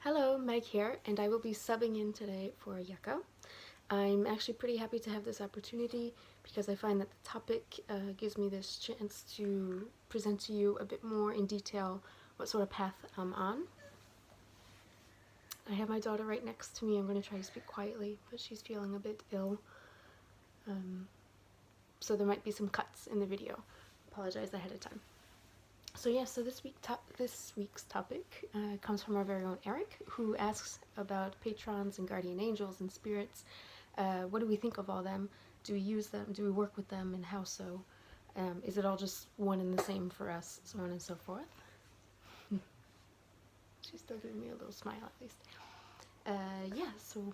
Hello, Meg here, and I will be subbing in today for Yucca. I'm actually pretty happy to have this opportunity because I find that the topic gives me this chance to present to you a bit more in detail what sort of path I'm on. I have my daughter right next to me. I'm going to try to speak quietly, but she's feeling a bit ill, so there might be some cuts in the video. Apologize ahead of time. So yeah, so this week's topic comes from our very own Eryk, who asks about patrons and guardian angels and spirits. What do we think of all them? Do we use them? Do we work with them? And how so? Is it all just one and the same for us? So on and so forth. She's still giving me a little smile at least. Yeah, so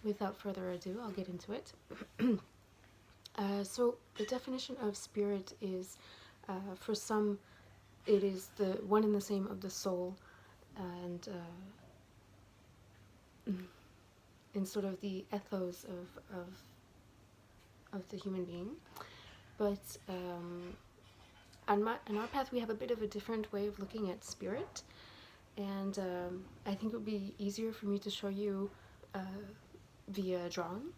without further ado, I'll get into it. So the definition of spirit is, for some, it is the one and the same of the soul, and in sort of the ethos of the human being. But on our path, we have a bit of a different way of looking at spirit, and I think it would be easier for me to show you via drawing.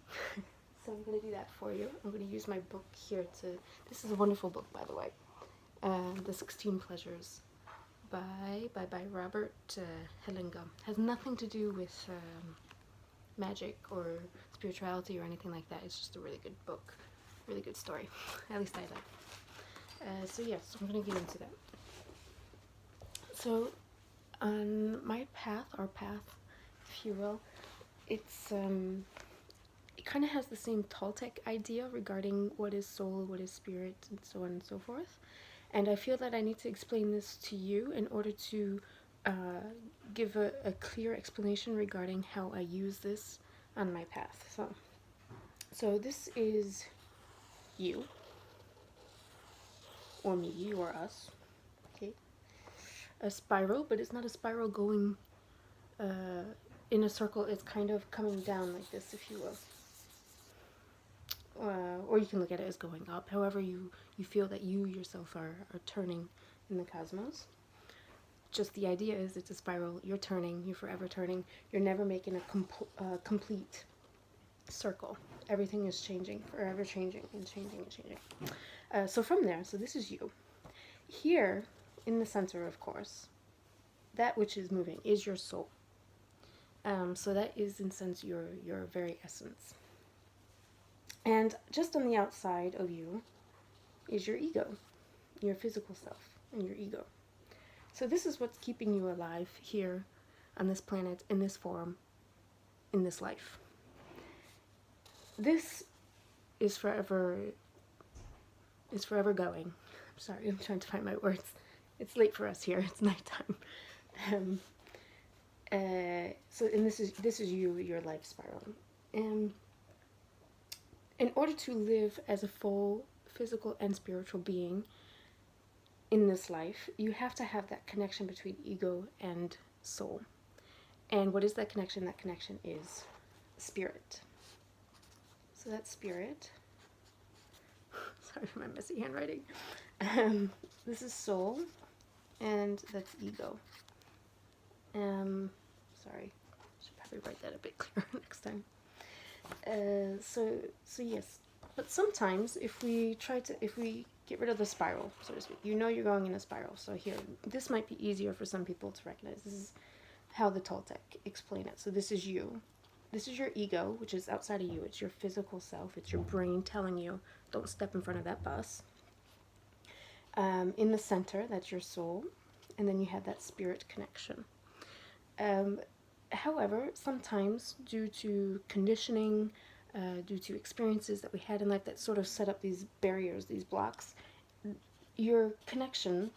So I'm going to do that for you. I'm going to use my book here to. This is a wonderful book, by the way. The 16 Pleasures by Robert Hellenga. Has nothing to do with magic or spirituality or anything like that. It's just a really good book, really good story. At least I like. So yes, I'm going to get into that. So on my path, our path, if you will, it's it kind of has the same Toltec idea regarding what is soul, what is spirit, and so on and so forth. And I feel that I need to explain this to you in order to give a clear explanation regarding how I use this on my path. So this is you, or me, or us, okay? A spiral, but it's not a spiral going in a circle. It's kind of coming down like this, if you will. Or you can look at it as going up, however you feel that you yourself are turning in the cosmos. Just the idea is it's a spiral. You're turning, you're forever turning. You're never making a complete circle. Everything is changing, forever changing and changing and changing. So from there, so this is you. Here, in the center, of course, that which is moving is your soul. So that is, in a sense, your very essence. And just on the outside of you is your ego, your physical self, and your ego. So this is what's keeping you alive here on this planet, in this form, in this life. This is forever going. I'm sorry, I'm trying to find my words. It's late for us here, it's nighttime. And this is you, your life spiral. In order to live as a full physical and spiritual being in this life, you have to have that connection between ego and soul. And what is that connection? That connection is spirit. So that's spirit. Sorry for my messy handwriting. This is soul, and that's ego. Sorry, should probably write that a bit clearer next time. So yes, but sometimes if we get rid of the spiral, so to speak, you know you're going in a spiral. So here, this might be easier for some people to recognize. This is how the Toltec explain it. So this is you. This is your ego, which is outside of you. It's your physical self. It's your brain telling you, don't step in front of that bus. In the center, that's your soul. And then you have that spirit connection. However, sometimes due to conditioning, due to experiences that we had in life that sort of set up these barriers, these blocks, your connection,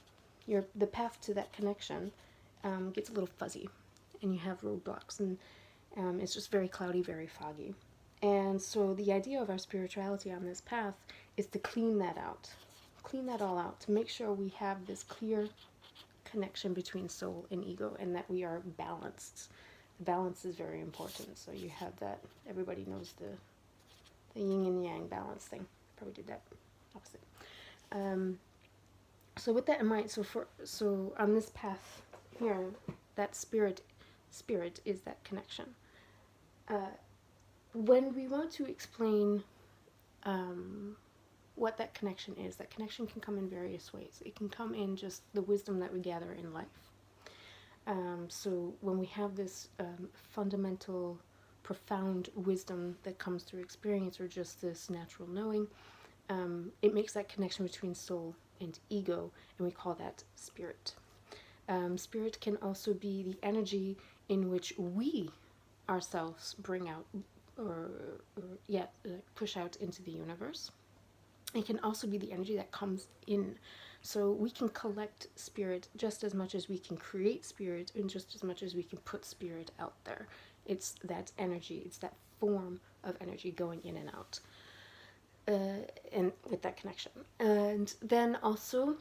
the path to that connection gets a little fuzzy, and you have roadblocks, and it's just very cloudy, very foggy. And so the idea of our spirituality on this path is to clean that out, clean that all out, to make sure we have this clear connection between soul and ego, and that we are balanced. The balance is very important. So you have that. Everybody knows the yin and yang balance thing. Probably did that opposite. So with that in mind, so on this path here, that spirit spirit is that connection. When we want to explain what that connection is, that connection can come in various ways. It can come in just the wisdom that we gather in life. So when we have this fundamental, profound wisdom that comes through experience or just this natural knowing, it makes that connection between soul and ego, and we call that spirit. Spirit can also be the energy in which we ourselves bring out or push out into the universe. It can also be the energy that comes in. So we can collect spirit just as much as we can create spirit, and just as much as we can put spirit out there. It's that energy, it's that form of energy going in and out, and with that connection. And then also,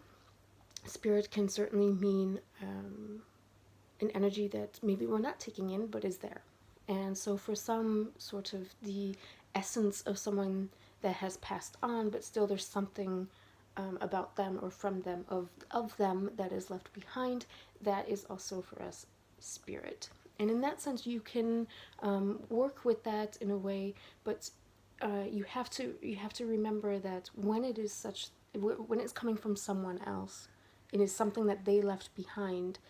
spirit can certainly mean an energy that maybe we're not taking in, but is there. And so for some, sort of the essence of someone that has passed on, but still there's something about them or from them, of them, that is left behind, that is also for us spirit. And in that sense, you can work with that in a way, but you have to remember that when it's coming from someone else, it is something that they left behind.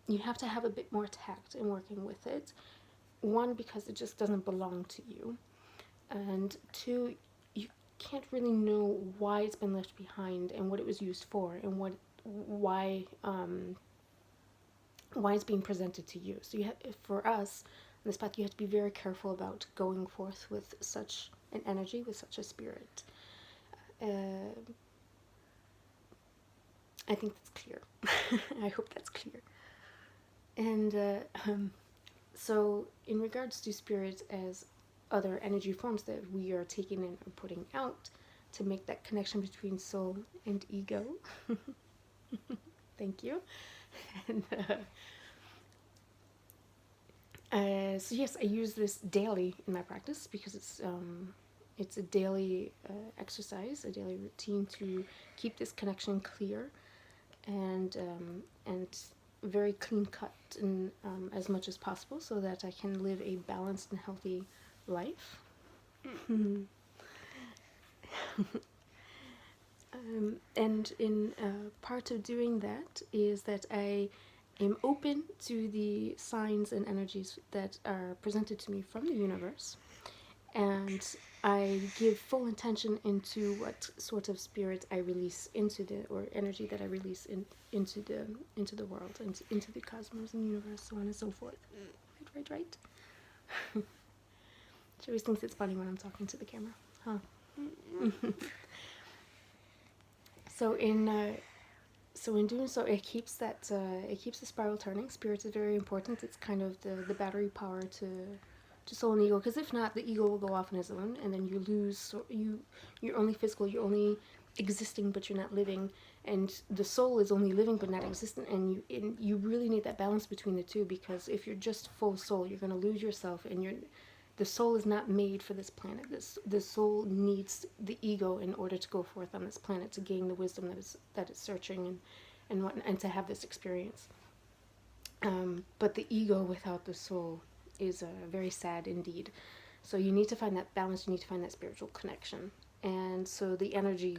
You have to have a bit more tact in working with it. One, because it just doesn't belong to you, and two, you can't really know why it's been left behind and what it was used for, and why it's being presented to you. So for us, on this path, you have to be very careful about going forth with such an energy, with such a spirit. I think that's clear. I hope that's clear. And so in regards to spirit as other energy forms that we are taking in and putting out to make that connection between soul and ego. Thank you. And so yes, I use this daily in my practice because it's a daily exercise, a daily routine to keep this connection clear and very clean cut and as much as possible, so that I can live a balanced and healthy life. And in part of doing that is that I am open to the signs and energies that are presented to me from the universe, and I give full intention into what sort of spirit I release or energy that I release into the world, into the cosmos and universe, so on and so forth. Right. She always thinks it's funny when I'm talking to the camera, huh? So in doing so, it keeps the spiral turning. Spirit is very important. It's kind of the battery power to soul and ego, because if not, the ego will go off on its own, and then you lose. So you're only physical. You're only existing, but you're not living. And the soul is only living but not existent. And you really need that balance between the two, because if you're just full soul, you're going to lose yourself, and the soul is not made for this planet. The soul needs the ego in order to go forth on this planet, to gain the wisdom that it's searching and to have this experience. But the ego without the soul is very sad indeed. So you need to find that balance. You need to find that spiritual connection. And so the energy,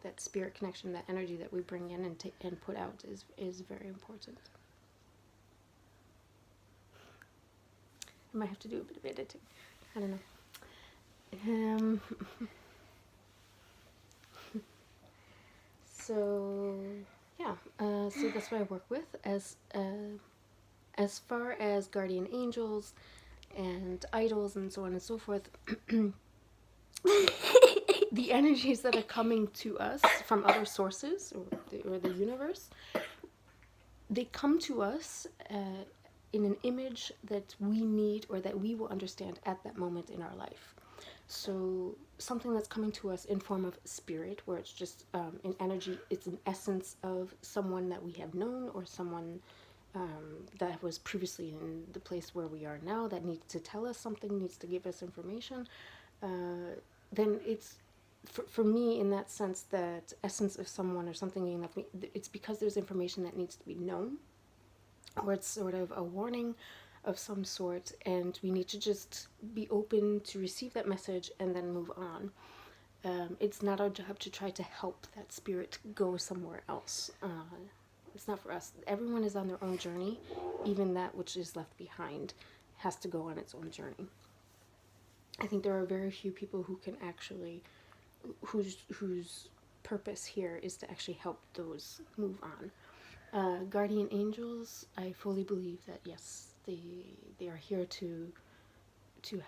that spirit connection, that energy that we bring in and put out is very important. I might have to do a bit of editing. I don't know. So yeah, so that's what I work with. As far as guardian angels and idols and so on and so forth, the energies that are coming to us from other sources or the universe, they come to us in an image that we need or that we will understand at that moment in our life. So something that's coming to us in form of spirit, where it's just an energy, it's an essence of someone that we have known, or someone that was previously in the place where we are now, that needs to tell us something, needs to give us information, then it's, for me, in that sense, that essence of someone or something being left me, it's because there's information that needs to be known, or it's sort of a warning of some sort, and we need to just be open to receive that message and then move on. It's not our job to try to help that spirit go somewhere else. It's not for us. Everyone is on their own journey. Even that which is left behind has to go on its own journey. I think there are very few people who can actually, whose purpose here is to actually help those move on. Guardian angels, I fully believe that yes, they are here to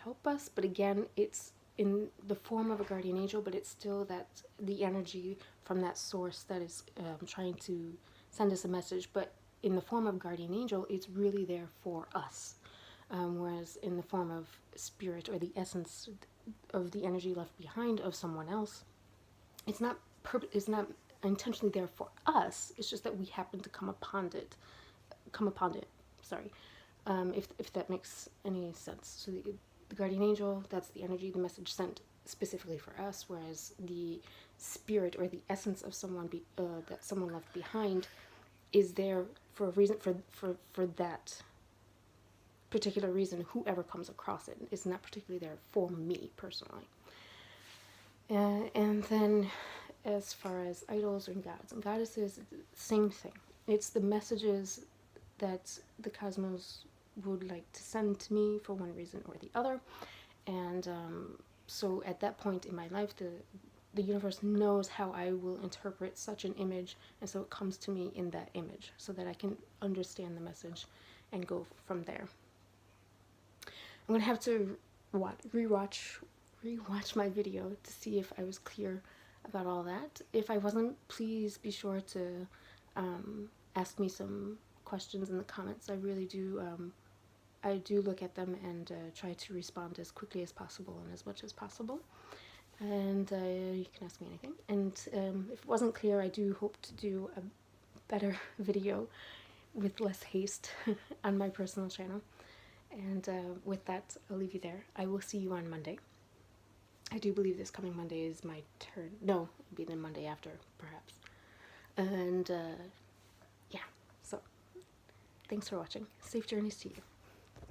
help us, but again, it's in the form of a guardian angel, but it's still that the energy from that source that is trying to send us a message, but in the form of guardian angel, it's really there for us. Whereas in the form of spirit, or the essence of the energy left behind of someone else, it's not intentionally there for us. It's just that we happen to come upon it. Sorry, if that makes any sense. So the guardian angel, that's the energy, the message sent specifically for us, whereas the spirit or the essence of someone that someone left behind is there for a reason, for that particular reason. Whoever comes across it is not particularly there for me personally. And then as far as idols and gods and goddesses, same thing. It's the messages that the cosmos would like to send to me for one reason or the other. And so at that point in my life, the universe knows how I will interpret such an image, and so it comes to me in that image so that I can understand the message and go from there. I'm going to have to rewatch my video to see if I was clear about all that. If I wasn't, please be sure to ask me some questions in the comments. I really do I do look at them and try to respond as quickly as possible and as much as possible. And you can ask me anything. And if it wasn't clear, I do hope to do a better video with less haste on my personal channel. And with that, I'll leave you there. I will see you on Monday. I do believe this coming Monday is my turn. No, it'll be the Monday after, perhaps. And yeah, so thanks for watching. Safe journeys to you.